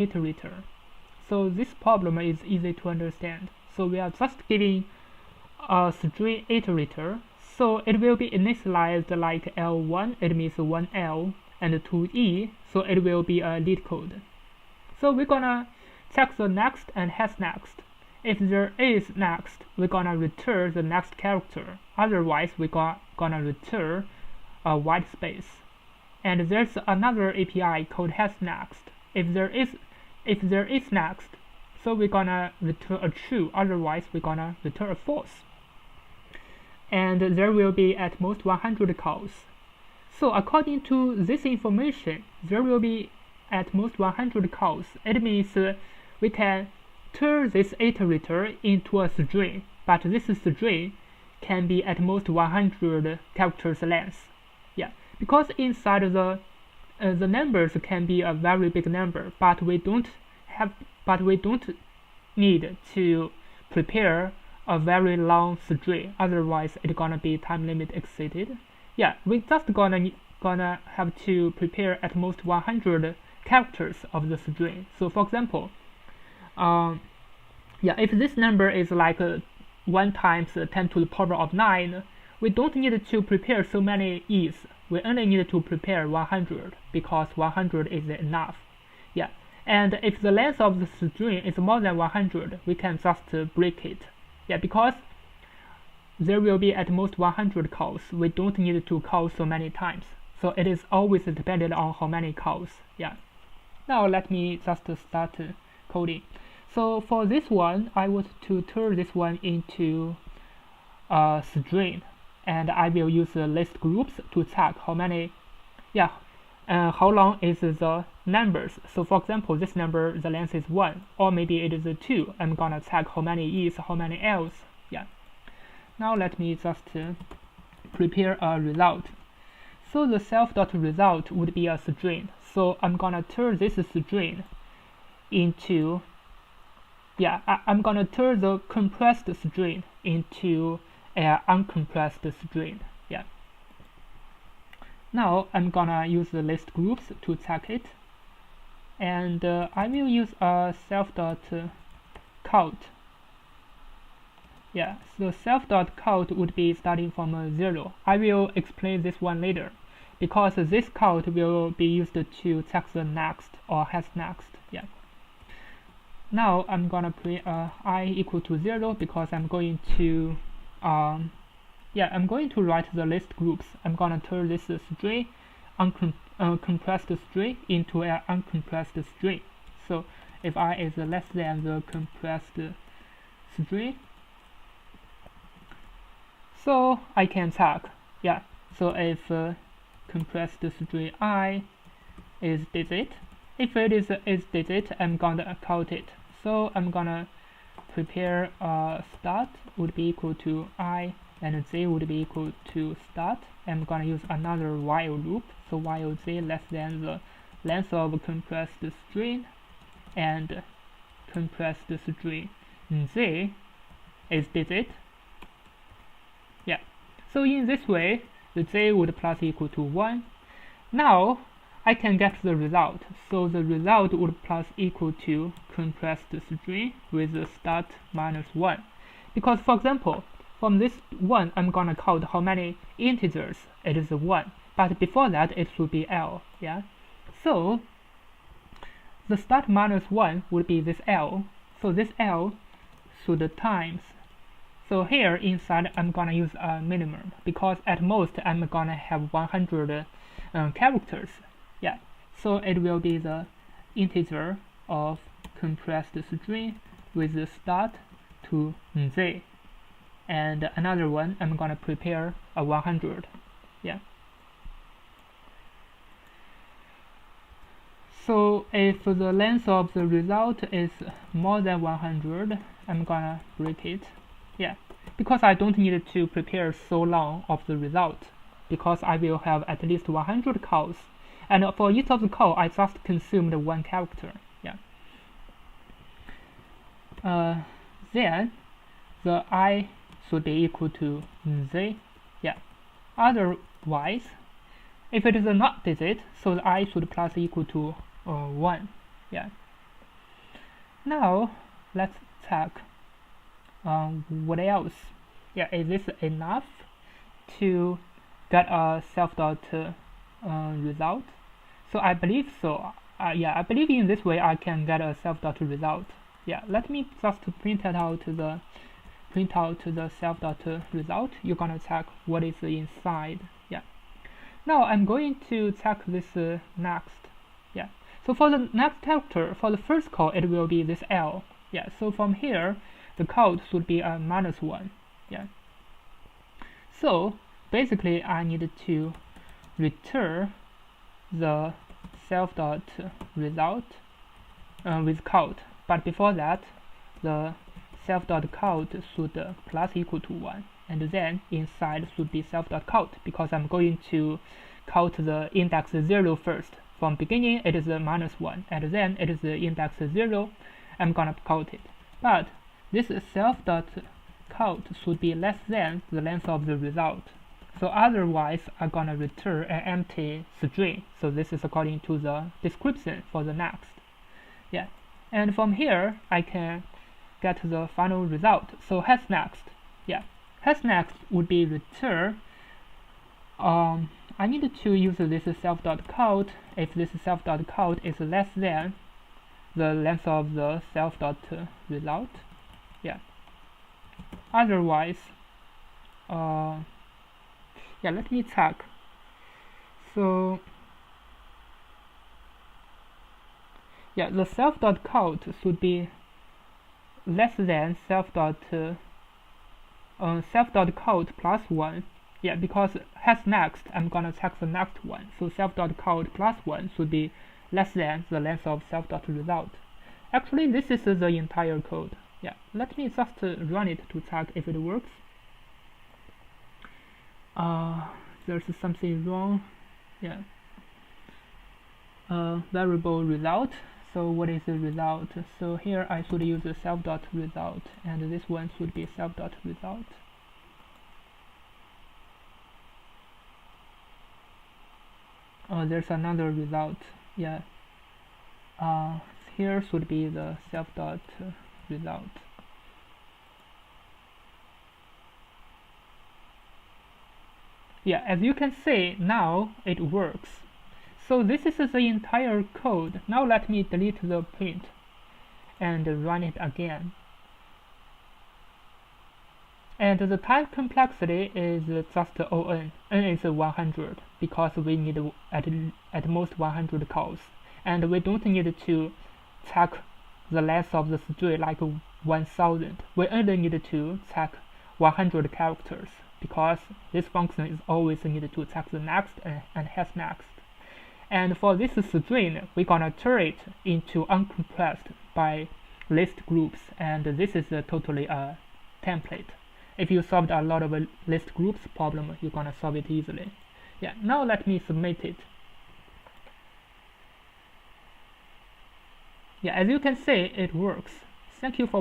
iterator. So this problem is easy to understand. So we are just giving a string iterator. So it will be initialized like L1, it means 1L, and 2E, so it will be a Leetcode. So we're gonna check the next and has next. If there is next, we're gonna return the next character. Otherwise, we're gonna return a white space. And there's another API called has next. If there is next, so we're gonna return a true. Otherwise, we're gonna return a false. And there will be at most 100 calls. So according to this information, there will be at most 100 calls. It means we can turn this iterator into a string, but this string can be at most 100 characters length. Yeah, because inside the numbers can be a very big number, but we don't need to prepare a very long string, otherwise it's gonna be time limit exceeded. Yeah, we just gonna have to prepare at most 100 characters of the string. So for example, yeah, if this number is like 1 times 10 to the power of 9, we don't need to prepare so many e's. We only need to prepare 100 because 100 is enough. Yeah, and if the length of the string is more than 100, we can just break it. Yeah, because there will be at most 100 calls. We don't need to call so many times. So it is always dependent on how many calls. Yeah. Now let me just start coding. So for this one, I want to turn this one into a string, and I will use the list groups to check how many, how long is the numbers. So for example, this number, the length is 1, or maybe it is 2. I'm gonna check how many e's, how many l's. Yeah. Now let me just prepare a result. So the self.result would be a string. So I'm gonna turn this string into, I'm gonna turn the compressed string into an uncompressed string. Yeah. Now I'm gonna use the list groups to check it, and I will use a self.count. Yeah, so self.count would be starting from 0. I will explain this one later, because this count will be used to check the next or has next. Yeah. Now I'm gonna print I equal to 0 because I'm going to I'm going to write the list groups. I'm gonna turn this string, compressed string, into an uncompressed string. So if I is less than the compressed string, so I can check. Yeah. So if compressed string I is digit, if it is digit, I'm gonna count it. So I'm gonna prepare start would be equal to I, and z would be equal to start. I'm gonna use another while loop. So while z less than the length of compressed string, and compressed string z is digit. Yeah. So in this way, the z would plus equal to 1. Now I can get the result. So the result would plus equal to compressed string with the start minus 1. Because for example, from this 1, I'm gonna count how many integers. It is 1. But before that, it should be L. Yeah. So the start minus 1 would be this L. So this L should times. So here inside, I'm gonna use a minimum because at most I'm gonna have 100 characters. Yeah. So it will be the integer of compressed string with the start to z, and another one I'm gonna prepare a 100. Yeah. So if the length of the result is more than 100, I'm gonna break it. Yeah, because I don't need to prepare so long of the result, because I will have at least 100 calls, and for each of the call I just consumed 1 character. Yeah. Then the I should be equal to z. Yeah. Otherwise, if it is not digit, so the I should plus equal to 1. Yeah. Now let's check what else. Yeah, is this enough to get a self.result? So I believe so. Yeah, I believe in this way I can get a self.result. Yeah, let me just print out the self.result. You're gonna check what is inside. Yeah. Now I'm going to check this next. Yeah. So for the next character, for the first call, it will be this L. Yeah. So from here, the code should be a -1. Yeah. So basically, I need to return the self.result with count. But before that, the self.count should plus equal to 1, and then inside should be self.count, because I'm going to count the index 0 first. From beginning it is a -1, and then it is the index 0. I'm gonna count it. But this self.count should be less than the length of the result. So otherwise I'm gonna return an empty string. So this is according to the description for the next. Yeah. And from here I can get the final result. So has next. Yeah. Has next would be return. I need to use this self.count if this self.count is less than the length of the self.result. Yeah. Otherwise, yeah, let me check. So yeah, the self.count should be less than self.count plus 1. Yeah, because has next, I'm gonna check the next one. So self.count plus 1 should be less than the length of self.result. Actually, this is the entire code. Yeah, let me just run it to check if it works. There's something wrong. Yeah. Variable result. So what is the result? So here I should use the self.result, and this one should be self.result. There's another result. Yeah. Here should be the self.result. Yeah, as you can see, now it works. So this is the entire code. Now let me delete the print and run it again. And the type complexity is just O(n). N is 100 because we need at most 100 calls, and we don't need to check the length of the string like 1000. We only need to check 100 characters, because this function is always needed to check the next and has next. And for this string, we're gonna turn it into uncompressed by list groups, and this is totally a template. If you solved a lot of list groups problem, you're gonna solve it easily. Yeah, now let me submit it. Yeah, as you can see, it works. Thank you for